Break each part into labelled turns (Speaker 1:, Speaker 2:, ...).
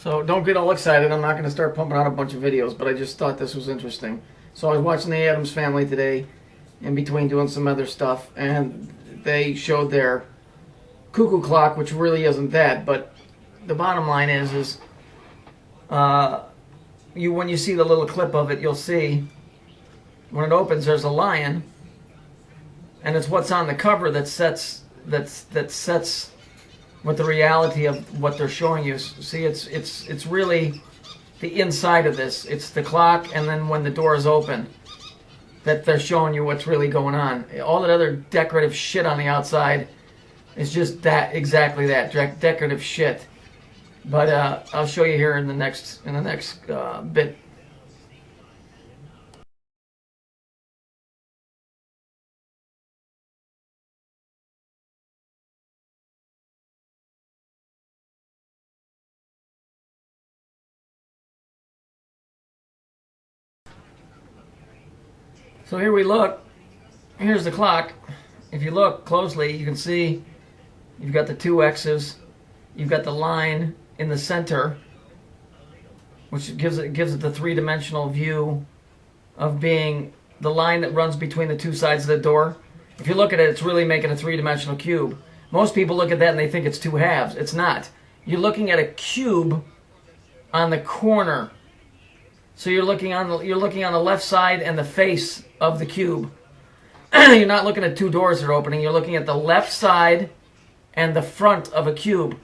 Speaker 1: So don't get all excited. I'm not going to start pumping out a bunch of videos, but I just thought this was interesting. So I was watching the Adams Family today, in between doing some other stuff, and they showed their cuckoo clock, which really isn't that. But the bottom line is when you see the little clip of it, you'll see when it opens, there's a lion, and it's what's on the cover that sets with the reality of what they're showing you. See, it's really the inside of this. It's the clock, and then when the door is open, that they're showing you what's really going on. All that other decorative shit on the outside is just that, exactly that, decorative shit. But I'll show you here in the next bit. So here we look. Here's the clock. If you look closely, you can see you've got the two X's. You've got the line in the center, which gives it the three-dimensional view of being the line that runs between the two sides of the door. If you look at it, it's really making a three-dimensional cube. Most people look at that and they think it's two halves. It's not. You're looking at a cube on the corner. So you're looking on the left side and the face of the cube. You're not looking at two doors that are opening. You're looking at the left side and the front of a cube.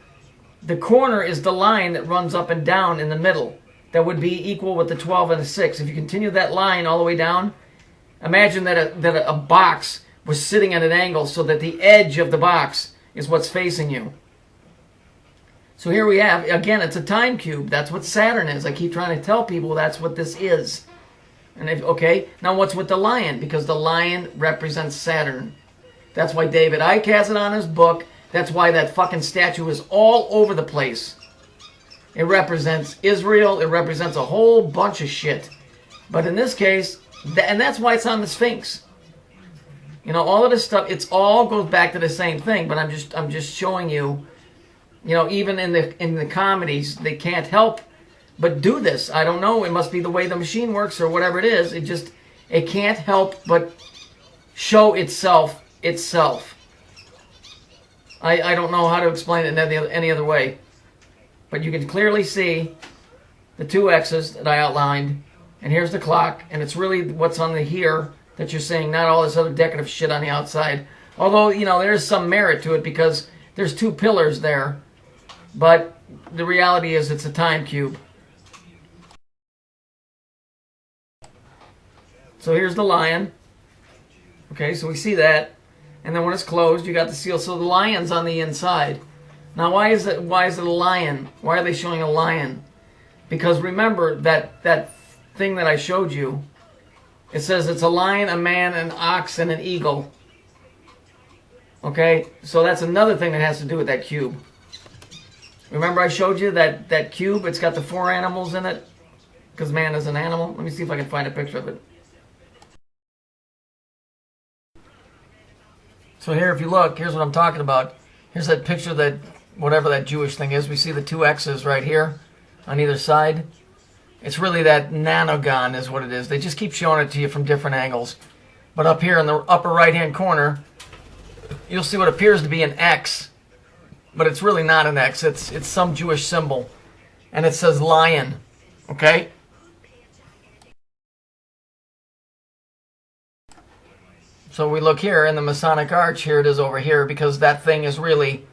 Speaker 1: The corner is the line that runs up and down in the middle. That would be equal with the 12 and the 6. If you continue that line all the way down, imagine that a box was sitting at an angle so that the edge of the box is what's facing you. So here we have, again, it's a time cube. That's what Saturn is. I keep trying to tell people that's what this is. And okay, now what's with the lion? Because the lion represents Saturn. That's why David Icke has it on his book. That's why that fucking statue is all over the place. It represents Israel. It represents a whole bunch of shit. But in this case, and that's why it's on the Sphinx. You know, all of this stuff, it's all goes back to the same thing. But I'm just showing you. You know, even in the comedies, they can't help but do this. I don't know. It must be the way the machine works or whatever it is. It can't help but show itself. I don't know how to explain it any other way. But you can clearly see the two X's that I outlined. And here's the clock. And it's really what's on the here that you're seeing, not all this other decorative shit on the outside. Although, you know, there's some merit to it because there's two pillars there. But the reality is it's a time cube. So here's the lion. Okay, so we see that. And then when it's closed, you got the seal. So the lion's on the inside. Now why is it a lion? Why are they showing a lion? Because remember that thing that I showed you, it says it's a lion, a man, an ox, and an eagle. Okay? So that's another thing that has to do with that cube. Remember I showed you that cube? It's got the four animals in it. Because man is an animal. Let me see if I can find a picture of it. So here, if you look, here's what I'm talking about. Here's that picture that, whatever that Jewish thing is. We see the two X's right here on either side. It's really that nanogon is what it is. They just keep showing it to you from different angles. But up here in the upper right-hand corner, you'll see what appears to be an X. But it's really not an X. It's some Jewish symbol. And it says lion. Okay? So we look here in the Masonic Arch. Here it is over here. Because that thing is really...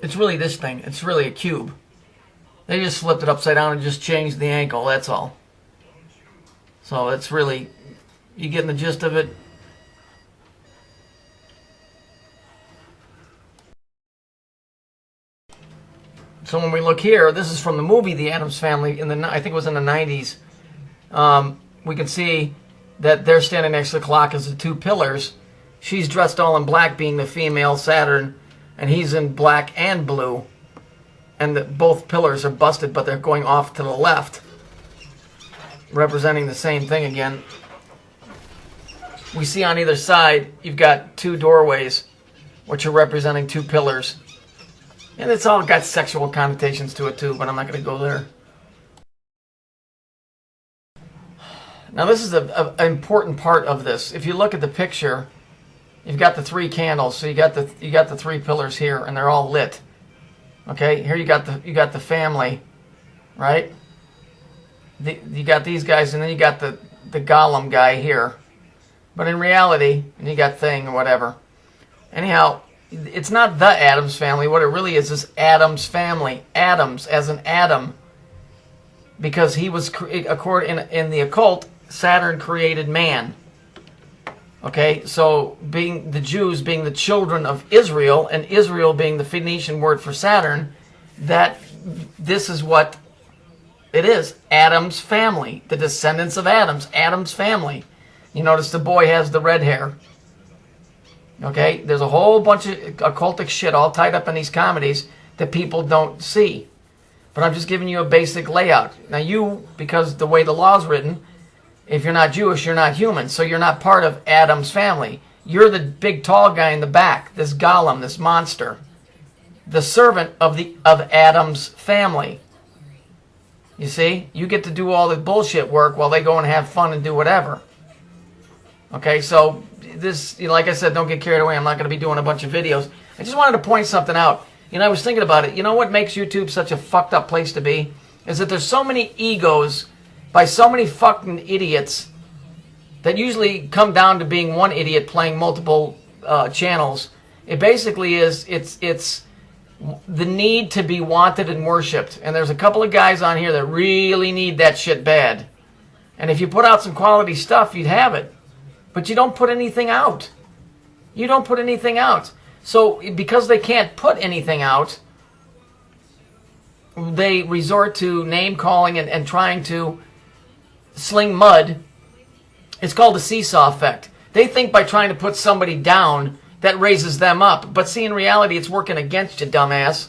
Speaker 1: It's really this thing. It's really a cube. They just flipped it upside down and just changed the ankle. That's all. So it's really... You getting the gist of it? So when we look here, this is from the movie The Adams Family. I think it was in the 90s. We can see that they're standing next to the clock as the two pillars. She's dressed all in black, being the female Saturn, and he's in black and blue. And both pillars are busted, but they're going off to the left, representing the same thing again. We see on either side, you've got two doorways, which are representing two pillars. And it's all got sexual connotations to it too, but I'm not going to go there. Now this is an important part of this. If you look at the picture, you've got the 3 candles. So you got the 3 pillars here, and they're all lit. Okay, here you got the family, right? You got these guys, and then you got the golem guy here. But in reality, and you got thing or whatever. Anyhow, it's not the Adams family. What it really is Adam's family. Adams as an atom, because he was in the occult. Saturn created man. Okay, so being the Jews being the children of Israel, and Israel being the Phoenician word for Saturn, that this is what it is. Adam's family, the descendants of Adam's family. You notice the boy has the red hair. Okay, there's a whole bunch of occultic shit all tied up in these comedies that people don't see. But I'm just giving you a basic layout. Now you, because the way the law's written, if you're not Jewish, you're not human. So you're not part of Adam's family. You're the big tall guy in the back, this golem, this monster. The servant of Adam's family. You see? You get to do all the bullshit work while they go and have fun and do whatever. Okay, so this, like I said, don't get carried away. I'm not going to be doing a bunch of videos. I just wanted to point something out. I was thinking about it. You know what makes YouTube such a fucked up place to be? Is that there's so many egos by so many fucking idiots that usually come down to being one idiot playing multiple channels. It basically is, it's the need to be wanted and worshipped. And there's a couple of guys on here that really need that shit bad. And if you put out some quality stuff, you'd have it. But you don't put anything out. You don't put anything out. So because they can't put anything out, they resort to name calling and trying to sling mud. It's called the seesaw effect. They think by trying to put somebody down, that raises them up. But see, in reality, it's working against you, dumbass.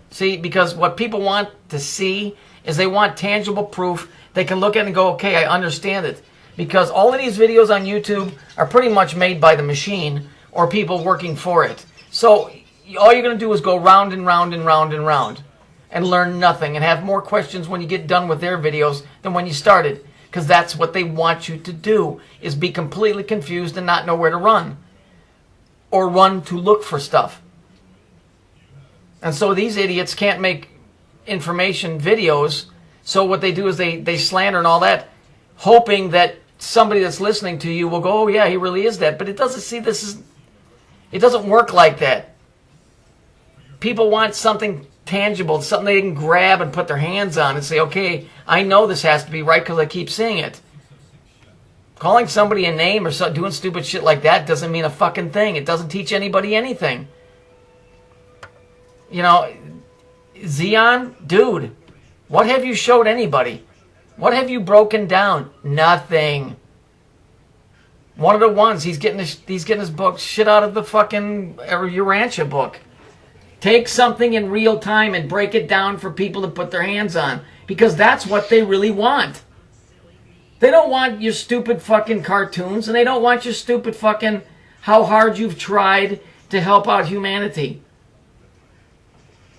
Speaker 1: See, because what people want to see is they want tangible proof. They can look at it and go, okay, I understand it. Because all of these videos on YouTube are pretty much made by the machine or people working for it. So all you're going to do is go round and round and round and round and learn nothing and have more questions when you get done with their videos than when you started. Because that's what they want you to do, is be completely confused and not know where to run. Or run to look for stuff. And so these idiots can't make information videos. So what they do is they slander and all that, hoping that somebody that's listening to you will go, oh yeah, he really is that. But it doesn't, see, it doesn't work like that. People want something tangible, something they can grab and put their hands on and say, okay, I know this has to be right because I keep seeing it. Calling somebody a name or doing stupid shit like that doesn't mean a fucking thing. It doesn't teach anybody anything. Xeon, dude, what have you showed anybody? What have you broken down? Nothing. One of the ones, he's getting his book shit out of the fucking Urantia book. Take something in real time and break it down for people to put their hands on. Because that's what they really want. They don't want your stupid fucking cartoons, and they don't want your stupid fucking how hard you've tried to help out humanity.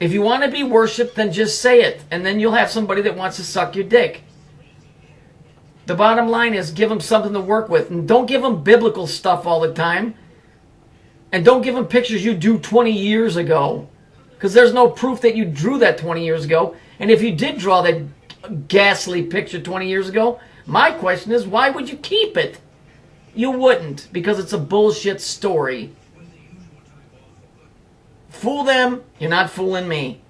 Speaker 1: If you want to be worshipped, then just say it, and then you'll have somebody that wants to suck your dick. The bottom line is, give them something to work with, and don't give them biblical stuff all the time. And don't give them pictures you drew 20 years ago. Because there's no proof that you drew that 20 years ago. And if you did draw that ghastly picture 20 years ago, my question is, why would you keep it? You wouldn't, because it's a bullshit story. Fool them, you're not fooling me.